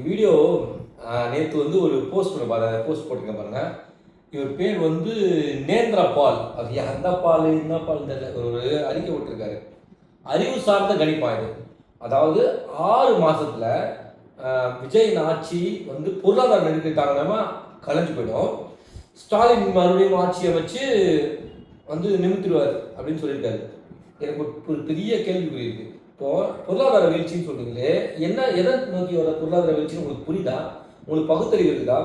Video நேற்று வந்து ஒரு போஸ்ட் போட்டிருக்கேன் பாருங்க. இவர் பேர் வந்து நேந்திர பால். அது எந்த பால் என்ன பால் தெரியல. ஒரு அறிக்கை விட்டுருக்காரு. அறிவு சார்ந்த கணிப்பா இது. அதாவது 6 மாசத்துல விஜய் ஆட்சி வந்து பொருளாதார நெருக்கடி தாங்கலாமா கலைஞ்சு போயிடும். ஸ்டாலின் மறுபடியும் ஆட்சியை வச்சு வந்து நிமித்திடுவார் அப்படின்னு சொல்லியிருக்காரு. எனக்கு ஒரு பெரிய கேள்விக்குறி இருக்கு. இப்போ பொருளாதார வீழ்ச்சின்னு சொல்றீங்களே, என்ன எதை நோக்கி வர பொருளாதார வீழ்ச்சின்னு உங்களுக்கு புரியுதா? உங்களுக்கு பகுத்தறிவு இருக்குதா?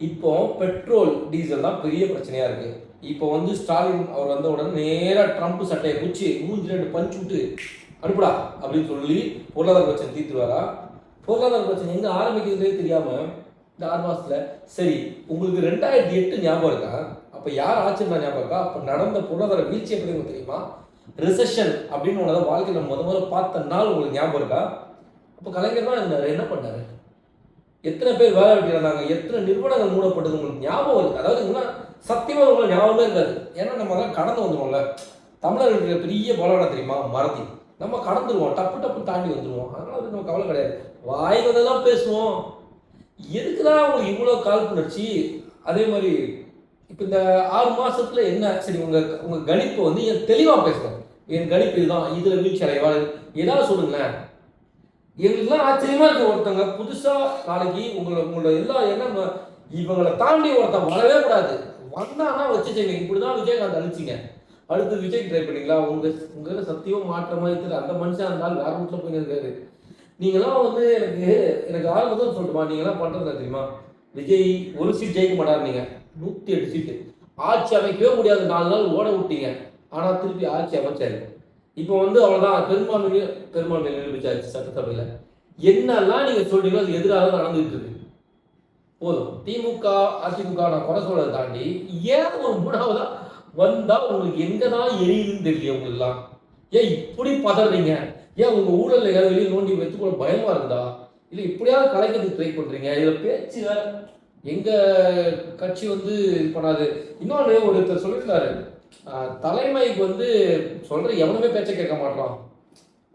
இப்போ பெட்ரோல் டீசல் தான் பெரிய பிரச்சனையா இருக்கு. இப்போ வந்து ஸ்டாலின் அவர் வந்த உடனே நேராக ட்ரம்ப் சட்டையை குச்சி 3 பஞ்சு விட்டு அனுப்புடா அப்படின்னு சொல்லி பொருளாதார பிரச்சனை தீர்த்துருவாரா? பொருளாதார பிரச்சனை எங்க ஆரம்பிக்கிறதே தெரியாம இந்த 6 மாசத்துல. சரி, உங்களுக்கு 2008 ஞாபகம் இருக்கா? அப்ப யார் ஆட்சியா ஞாபகம் இருக்கா? அப்ப நடந்த பொருளாதார வீழ்ச்சி எப்படி உங்களுக்கு தெரியுமா? ரிசெஷன் அப்படின்னு ஒன்றதான் வாழ்க்கையில முதல்ல பார்த்த நாள் உங்களுக்கு ஞாபகம் இருக்கா? அப்போ கலைஞர் தான் இருந்தார். என்ன பண்ணாரு? எத்தனை பேர் வேலை வெட்டி இருந்தாங்க? எத்தனை நிறுவனங்கள் மூடப்பட்டது உங்களுக்கு ஞாபகம் இருக்கு? அதாவது சத்தியமாக உங்களுக்கு ஞாபகமே இருக்காது. ஏன்னா நம்ம தான் கடந்து வந்துடுவோம்ல. தமிழர்களுக்கு பெரிய பலம் தெரியுமா? மறதி. நம்ம கடந்துருவோம், டப்பு தாண்டி வந்துடுவோம். அதனால அது நம்ம கவலை கிடையாது. வாய் வந்தெல்லாம் பேசுவோம். எதுக்குதான் உங்களுக்கு இவ்வளோ காழ்ப்புணர்ச்சி? அதே மாதிரி இப்போ இந்த 6 மாசத்துல என்ன? சரி, உங்க கணிப்பு வந்து தெளிவா பேசுறேன். என் கணிப்பு இதுதான், இதுல வீழ்ச்சி அடைவா ஏதாவது சொல்லுங்களேன். எங்களுக்குலாம் ஆச்சரியமா இருக்கு. ஒருத்தவங்க புதுசா நாளைக்கு உங்களோட எல்லா எண்ணம் இவங்களை தாண்டி ஒருத்தன் வரவே கூடாது. வந்தானா வச்சு செய்யுங்க. இப்படிதான் விஜயகாந்த் அழிச்சிங்க. அடுத்து விஜய் ட்ரை பண்ணீங்களா? உங்க சத்தியம் மாற்றமா இருக்குது. அந்த மனுஷன் இருந்தாலும் வேற வீட்டுல போய் இருக்காரு. நீங்களாம் வந்து எனக்கு ஆர்வம் சொல்லட்டுமா? நீங்களாம் பண்றது தெரியுமா? விஜய் ஒரு சீட் ஜெயிக்க மாட்டாரு. நீங்க 108 சீட்டு ஆட்சி அமைக்கவே முடியாது. 4 நாள் ஓட விட்டீங்க. ஆனா திருப்பி ஆட்சி அமைச்சாரு. இப்போ வந்து அவ்வளவுதான், பெரும்பான்மை நிரூபிச்சாச்சு சட்டசபையில. என்னெல்லாம் நீங்க சொல்றீங்களோ அது எதிராக நடந்துட்டு இருக்கு. போதும். திமுக அதிமுக நான் குறை சொல்றதை தாண்டி ஏன் ஒரு 3ஆவதா வந்தா உங்களுக்கு எங்கதான் எரியுதுன்னு தெரியல. உங்களுக்குலாம் ஏன் இப்படி பதறீங்க? ஏன் உங்க ஊழல் ஏதாவது வெளியே நோண்டி வைத்து கூட பயமா இருக்குதா? இல்ல இப்படியாவது கலைக்கிறதுக்கு ட்ரை பண்றீங்க? இதுல பேச்சு எங்க கட்சி வந்து இது பண்ணாது. இன்னொன்று ஒருத்தர் சொல்லியிருந்தாரு, தலைமைக்கு வந்து சொல்ற எவனுமே பேச்சை கேட்க மாட்டான்.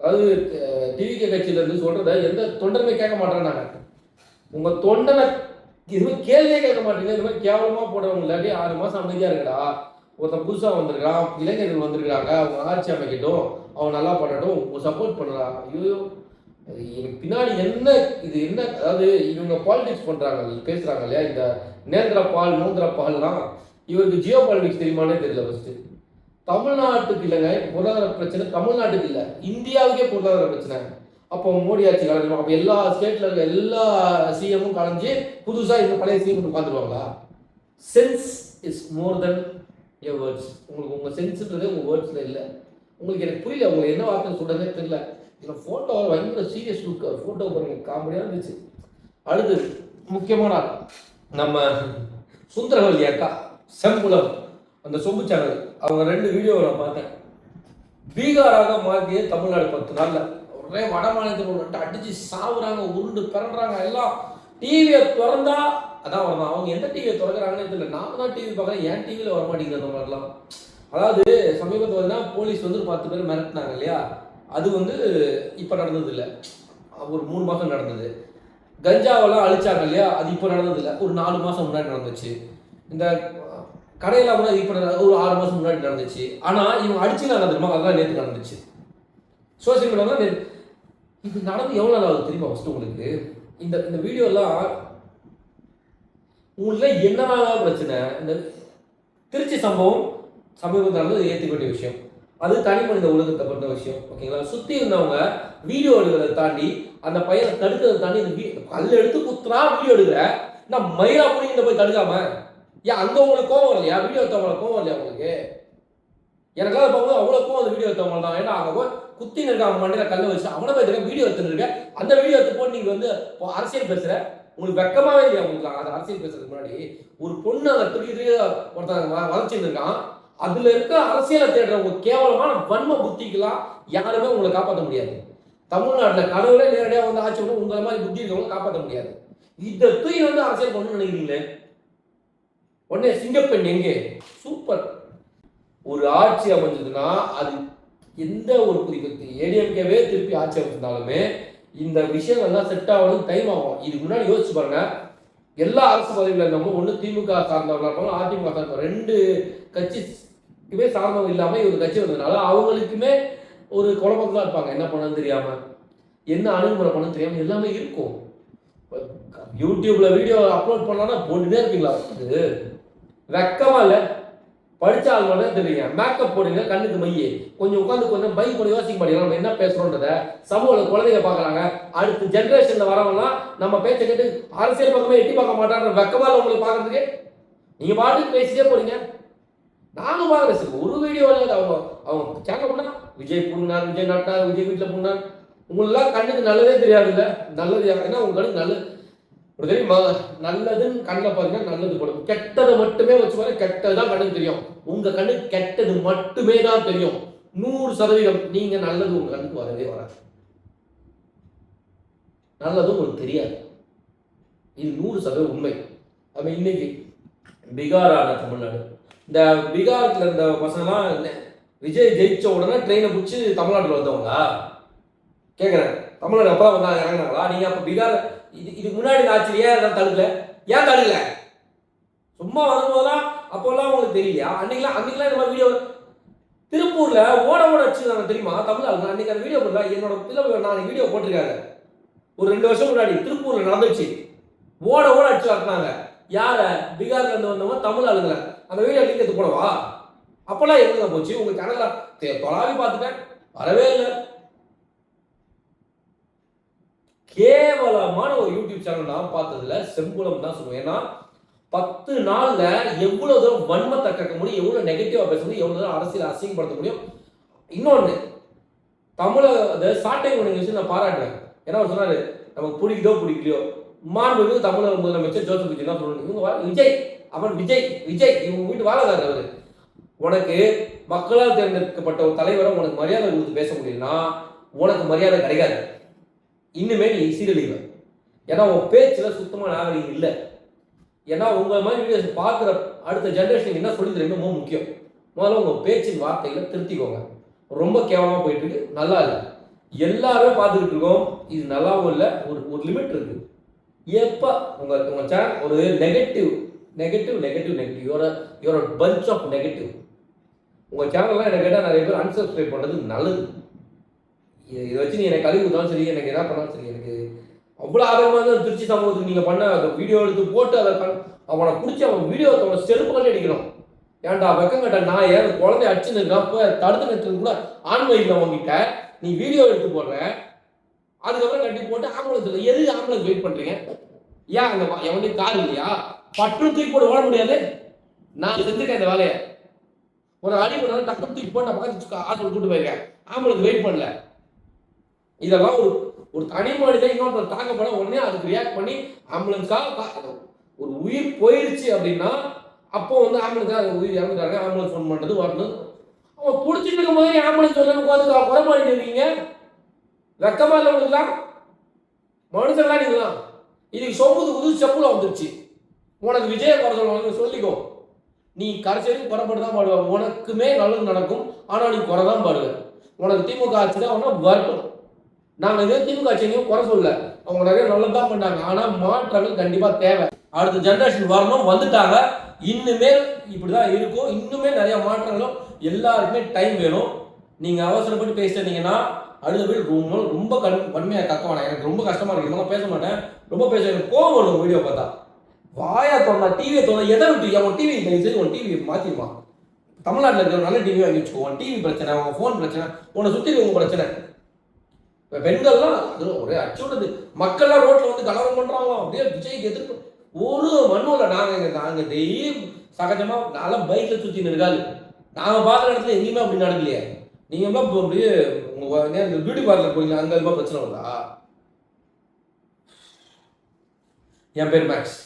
அதாவது டிவிகே கட்சியில இருந்து சொல்றத எந்த தொண்டருமே கேட்க மாட்டான்னாங்க. உங்க தொண்டனை இதுவே கேள்வியே கேட்க மாட்டீங்க. இது மாதிரி கேவலமா போடுறவங்க இல்லாட்டி 6 மாசம் அமைதியா இருக்கடா. ஒருத்தன் புதுசா வந்திருக்கான், இளைஞர்கள் வந்திருக்காங்க, அவங்க ஆட்சி அமைக்கட்டும், அவன் நல்லா பண்ணட்டும், சப்போர்ட் பண்ணலாம். ஐயோ, எனக்கு பின்னாடி என்ன இது என்ன? அதாவது இவங்க பாலிடிக்ஸ் பண்றாங்க, பேசுறாங்க இல்லையா? இந்த நோந்திர பால்லாம் இவருக்கு ஜியோ பாலிடிக்ஸ் தெரியுமானே தெரியல. ஃபர்ஸ்ட் தமிழ்நாட்டுக்கு இல்லைங்க பொருளாதார பிரச்சனை. தமிழ்நாட்டுக்கு இல்லை, இந்தியாவுக்கே பொருளாதார பிரச்சனை. அப்போ மோடி ஆட்சி கலைஞ்சிடும். அப்போ எல்லா ஸ்டேட்ல இருக்க எல்லா சிஎம்மும் கலைஞ்சு புதுசா இந்த பழைய சிஎம் உட்காந்துருவாங்களா? Sense is more then your words. உங்களுக்கு உங்க சென்ஸ்ன்றது உங்க வேர்ட்ஸ்ல இல்லை. உங்களுக்கு எனக்கு புரியல. உங்களுக்கு என்ன வார்த்தை சொல்றதே தெரியல. இதில் ஃபோட்டோ பயங்கர சீரியஸ் லுக். ஃபோட்டோ பாருங்க, காமெடியாக இருந்துச்சு. அடுத்து முக்கியமான நம்ம சுந்தரவல்லி அக்கா செம்புலம், அந்த சொம்பு சேனல், அவங்க 2 வீடியோவை நான் பார்த்தேன். பீகாராக மாற்றிய தமிழ்நாடு 10 நாளில் ஒரே வட மாநிலத்தில் அடிச்சு சாவுறாங்க, உருண்டு பிறன்றாங்க. எல்லாம் டிவியை திறந்தா அதான் வரணும். அவங்க எந்த டிவியை திறக்கிறாங்கன்னு தெரியல. நான் தான் டிவி பார்க்குறேன், என் டிவியில் வரமாட்டேங்குது அந்த மாதிரிலாம். அதாவது சமீபத்தில் வந்து போலீஸ் வந்து 10 பேர் மிரட்டினாங்க இல்லையா? அது வந்து இப்போ நடந்தது இல்லை, ஒரு 3 மாதம் நடந்தது. கஞ்சாவெல்லாம் அழிச்சாங்க இல்லையா? அது இப்போ நடந்தது இல்லை, ஒரு 4 மாதம் முன்னாடி நடந்துச்சு. இந்த கடையெல்லாம் கூட இப்போ ஒரு 6 மாதம் முன்னாடி நடந்துச்சு. ஆனால் இவங்க அடிச்சுலாம் தெரியுமா? அதெல்லாம் நேற்று நடந்துச்சு. சோசியல் மீடியாவில் இது நடந்து எவ்வளோ நாள் ஆகுது தெரியுமா? ஃபஸ்ட்டு உங்களுக்கு இந்த வீடியோலாம் உங்களுக்கு என்னதான் பிரச்சனை? இந்த திருச்சி சம்பவம் சமீபத்தில் நடந்தது ஏற்றுக்க வேண்டிய விஷயம். அது தனி மனித உலகத்தை பண்ண விஷயம். ஓகேங்களா? சுற்றி இருந்தவங்க வீடியோ எடுக்கிறத தாண்டி அந்த பையனை தடுக்கிறத தாண்டி இந்த கல் எடுத்து குத்துறா வீடியோ எடுக்கிற நான் மயிலா புரியும். இந்த போய் தடுக்காம ஏன் அங்கே உங்களுக்கு கோவம் வரலையா? வீடியோ எடுத்தவங்களை கோவம் வரலையா உங்களுக்கு? எனக்காக பார்க்கும்போது அவ்வளோ கோவம் அந்த வீடியோ எடுத்தவங்க தான். ஏன்னா அங்கே போய் குத்தின்னு இருக்க அவங்க மண்டியில் கல்லை வச்சு அவனை போய் வீடியோ எடுத்துன்னு இருக்க. அந்த வீடியோ எடுத்து போட்டு நீங்கள் வந்து அரசியல் பேசுகிற உங்களுக்கு வெக்கமாவே இல்லையா? உங்களுக்கு அந்த அரசியல் பேசுறதுக்கு முன்னாடி ஒரு பொண்ணு அதை துடிக்கிட்டு ஒருத்தன் வளர்ச்சின்னு இருக்கான். அதுல இருக்க அரசியலை தேடுறவங்க கேவலமான வன்ம புத்திக்கெல்லாம் யாருமே உங்களை காப்பாற்ற முடியாது. தமிழ்நாட்டில் கடவுளே நேரடியாக வந்து ஆட்சி பண்ணி உங்களை மாதிரி புத்தி இருக்கவங்க காப்பாற்ற முடியாது. இதை தூக்கி வந்து அரசியல் பண்ணணும்னு நினைக்கிறீங்களே? உடனே சிங்கப்பெண் எங்கே? சூப்பர். ஒரு ஆட்சி அமைஞ்சதுன்னா அது எந்த ஒரு குறிப்பிட்டு ஏடிஎம்கேவே திருப்பி ஆட்சி அமைச்சிருந்தாலுமே இந்த விஷயங்கள்லாம் செட் ஆகணும், டைம் ஆகும். இதுக்கு முன்னாடி யோசிச்சு பாருங்க, எல்லா அரசு பதவியில் இருந்தவங்க ஒன்று திமுக சார்ந்தவர்களாக இருப்பாங்க, அதிமுக சார்ந்தவங்க, 2 கட்சிக்குமே சார்ந்தவங்க இல்லாமல் ஒரு கட்சி வந்ததுனால அவங்களுக்குமே ஒரு குழப்பத்தில் இருப்பாங்க. என்ன பண்ணணும்னு தெரியாம, என்ன அணுகுமுறை பண்ணணும்னு தெரியாம எல்லாமே இருக்கும். யூடியூப்ல வீடியோ அப்லோட் பண்ணலாம்னா போட்டுட்டே இருப்பீங்களா? வெக்கமா இல்லை? படிச்ச ஆள் மட்டும் தெரியுங்க. மேக்கப் போடுங்க, கண்ணுக்கு மைய கொஞ்சம் உட்காந்து கொஞ்சம் பை பண்ணி யோசிக்க மாட்டேங்கிறோம் நம்ம என்ன பேசுறோன்றத. சமூக குழந்தைங்க பார்க்குறாங்க, அடுத்த ஜென்ரேஷன்ல வரவங்கலாம் நம்ம பேச்சை கேட்டு அரசியல் பக்கமே எட்டி பார்க்க மாட்டாங்க. வெக்கமா இல்லை உங்களுக்கு பார்க்கறதுக்கு? நீங்க பாட்டுக்கு பேசிட்டே போறீங்க. நானும் பார்க்குறேன் சார், ஒரு வீடியோவில் அவங்க சேனல் பண்ணா விஜய் புண்ணார், விஜய் நட்டார், விஜய் வீட்டில் புண்ணார். உங்களெல்லாம் கண்ணுக்கு நல்லதே தெரியாது இல்லை? நல்லது ஏன்னா உங்க கண்ணுக்கு நல்லது தெரியுமா? நல்லதுன்னு கண்ணில் பாருங்க, நல்லது படும். கெட்டதை மட்டுமே வச்சு பாருங்க, கெட்டது தான் கண்ணுக்கு தெரியும். உங்க கண்ணுக்கு கெட்டது மட்டுமே தான் தெரியும். 100% நீங்க நல்லது உங்க கண்ணுக்கு வரவே வராது. நல்லதும் உங்களுக்கு தெரியாது. இது 100% உண்மை. அப்ப இன்னைக்கு பீகாரான தமிழ்நாடு, இந்த பீகார்ல இருந்த பசங்கலாம் விஜய் ஜெயிச்ச உடனே ட்ரெயினை பிடிச்சி தமிழ்நாட்டில் வந்தவங்களா கேட்குறேன்? தமிழ்நாடு அப்பதான் வந்தாங்க, இறங்கினாங்களா? நீங்க அப்ப பீகார் இதுக்கு முன்னாடி ஆட்சி ஏன் தடுக்கல? ஏன் தடுக்கல? சும்மா வரும்போதெல்லாம் அப்போல்லாம் உங்களுக்கு தெரியலையா? அன்னைக்கெல்லாம் இந்த மாதிரி வீடியோ திருப்பூர்ல ஓட வச்சுருந்தாங்க தெரியுமா? தமிழ்நாடு அன்னைக்கு அந்த வீடியோ போடல. என்னோட பிள்ளை நான் வீடியோ போட்டிருக்காங்க. ஒரு 2 வருஷம் முன்னாடி திருப்பூர்ல நடந்துச்சு. ஓட அடிச்சு வரட்டாங்க. யார? பீகார்ல இருந்து வந்தவங்க தமிழ் ஆளுங்களை. அந்த வீடியோ லிங்க் எடுத்து போடவா? அப்பெல்லாம் எங்க போச்சு? உங்க சேனல்ல தொலாவி பார்த்துட்டேன், வரவே இல்லை. கேவலமான ஒரு யூடியூப் சேனல் நான் பார்த்ததுல செம்புலம் தான் சொல்லுவேன். ஏன்னா 10 நாள்ல எவ்வளவு தூரம் வன்மத்தை கக்க முடியும், எவ்வளவு நெகட்டிவா பேச முடியும், எவ்வளவு தூரம் அரசியல் அசிங்கப்படுத்த முடியும். இன்னொன்னு, தமிழக சாட்டை விஷயம் நான் பாராட்டுறேன். ஏன்னா அவர் சொன்னாரு, நமக்கு பிடிக்குதோ பிடிக்கலையோ, மாண்புமிகு தமிழக முதலமைச்சர் ஜோசப் விஜய் தான் சொல்லணும். இவங்க விஜய், அவன் விஜய் இவங்க வீட்டு வாழகாரர் அவரு. உனக்கு மக்களால் தேர்ந்தெடுக்கப்பட்ட ஒரு தலைவரை உனக்கு மரியாதை கொடுத்து பேச முடியும்னா உனக்கு மரியாதை கிடைக்காது. இன்னுமே நீ சீரழிவ. ஏன்னா உன் பேச்சுல சுத்தமாக நாகரிகம் இல்லை. ஏன்னா உங்க மாதிரி வீடியோஸ் பார்க்குற அடுத்த ஜென்ரேஷனுக்கு என்ன சொல்லி தரீங்க ரொம்ப முக்கியம். முதல்ல உங்க பேச்சின் வார்த்தைகளை திருத்திக்கோங்க. ரொம்ப கேவலமாக போயிட்டு இருக்கு, நல்லா இல்லை. எல்லாரும் பார்த்துக்கிட்டு இருக்கோம், இது நல்லாவும் இல்லை. ஒரு லிமிட் இருக்கு. எப்போ உங்க சேனல் ஒரு negative your punch of negative. உங்க சேனல்லாம் எனக்கு கேட்டால் நிறைய பேர் அன்சப்ஸ்கிரைப் பண்ணுறது நல்லது. இதை வச்சு நீ எனக்கு கழுவி ஊற்றாலும் சரி, எனக்கு என்ன பண்ணாலும் சரி, எனக்கு அவ்வளோ ஆர்வமாக தான் திருச்சி சமூகத்துக்கு நீங்கள் பண்ண அந்த வீடியோ எடுத்து போட்டு அதை அவனை பிடிச்சி அவன் வீடியோ செருப்பு கட்டி அடிக்கணும். ஏன்டா வெக்கம் கட்ட நான் ஏன் குழந்தை அடிச்சுன்னு இருக்கப்ப தடுத்து நிறுத்தது கூட ஆண்மை இல்லை உங்ககிட்ட. நீ வீடியோ எடுத்து போடுற, அதுக்கப்புறம் கட்டி போட்டு ஆம்புலன்ஸ் எது ஆம்புலன்ஸ் வெயிட் பண்ணுறீங்க? ஏன் அந்த எவனுக்கு கார் இல்லையா? பட்டு தூக்கி போட்டு ஓட முடியாது. நான் செஞ்சுருக்கேன் இந்த வேலையை. ஒரு அடி பண்ணாலும் டக்கு தூக்கி போட்டு பக்கத்து ஹாஸ்பிட்டல் கூட்டு போயிருக்கேன், ஆம்புலன்ஸ் வெயிட் பண்ணல. இதெல்லாம் ஒரு தனி மனிதன் இன்னொருத்தர் தாக்கப்பட உடனே அதுக்கு ரியாக்ட் பண்ணி ஆம்புலன்ஸாக ஒரு உயிர் போயிடுச்சு அப்படின்னா அப்போ ஆம்புலன்ஸாக உயிர் இறந்துட்டாங்க, ஆம்புலன்ஸ் ஃபோன் பண்ணுறது வரணும். அவன் பிடிச்சிட்டு இருக்கும் போது ஆம்புலன்ஸ் சொல்லணும் உட்காந்து குறை பண்ணிட்டு இருக்கீங்க. வெக்கமா இல்லை உங்களுக்குலாம்? மனுஷன்லாம் நீங்களாம். இதுக்கு சொம்புது புது செப்புல வந்துருச்சு. உனக்கு விஜய குறை சொல்லணும் சொல்லிக்கோ. நீ கடைசியும் குறைப்பட்டு தான் பாடுவ. உனக்குமே நல்லது நடக்கும், ஆனால் நீ குறை தான் பாடுவ. உனக்கு திமுக ஆட்சி தான் ஒன்றா வரட்டும். நாங்கள் இதே திமுக ஆட்சியையும் குறை சொல்ல, அவங்க நிறைய நல்லது தான் பண்ணாங்க. ஆனால் மாற்றங்கள் கண்டிப்பாக தேவை. அடுத்த ஜென்ரேஷன் வரணும், வந்துட்டாங்க. இன்னுமே இப்படிதான் இருக்கும். இன்னுமே நிறைய மாற்றங்களும் எல்லாருக்குமே டைம் வேணும். நீங்கள் அவசரப்பட்டு பேசிட்டீங்கன்னா அடுத்த வீடு ரொம்ப வன்மையாக கக்கவானா. எனக்கு ரொம்ப கஷ்டமாக இருக்குது. இதெல்லாம் பேச மாட்டேன், ரொம்ப பேச எனக்கு கோவம் வரும் வீடியோ பார்த்தா. வாயா தோணா, டிவியை தோணா, எதை விட்டு அவன் டிவி சரி உன் டிவி மாற்றிடுவான். தமிழ்நாட்டில் இருக்கிற நல்ல டிவி வாங்கி வச்சுக்கோ. உன் டிவி பிரச்சனை, உன் ஃபோன் பிரச்சனை, உன்னை சுற்றி உங்க பிரச்சனை. இப்போ பெண்கள்லாம் அது ஒரே அச்சுடுது. மக்கள்லாம் ரோட்டில் கலவரம் பண்ணுறாங்களோ, அப்படியே விஜய்க்கு எதிர்ப்பு ஒரு மண்ணும் இல்லை. நாங்கள் டெய்லி சகஜமாக நல்லா பைக்கில் சுற்றின்னு இருக்காது. நாங்கள் பார்க்குற இடத்துல எங்கேயுமே அப்படி நடக்கலையே. நீங்கள் அப்படியே உங்கள் பியூட்டி பார்லர் போயிங்களா, அங்கே பிரச்சனை வருதா? என் பேர் மேக்ஸ்.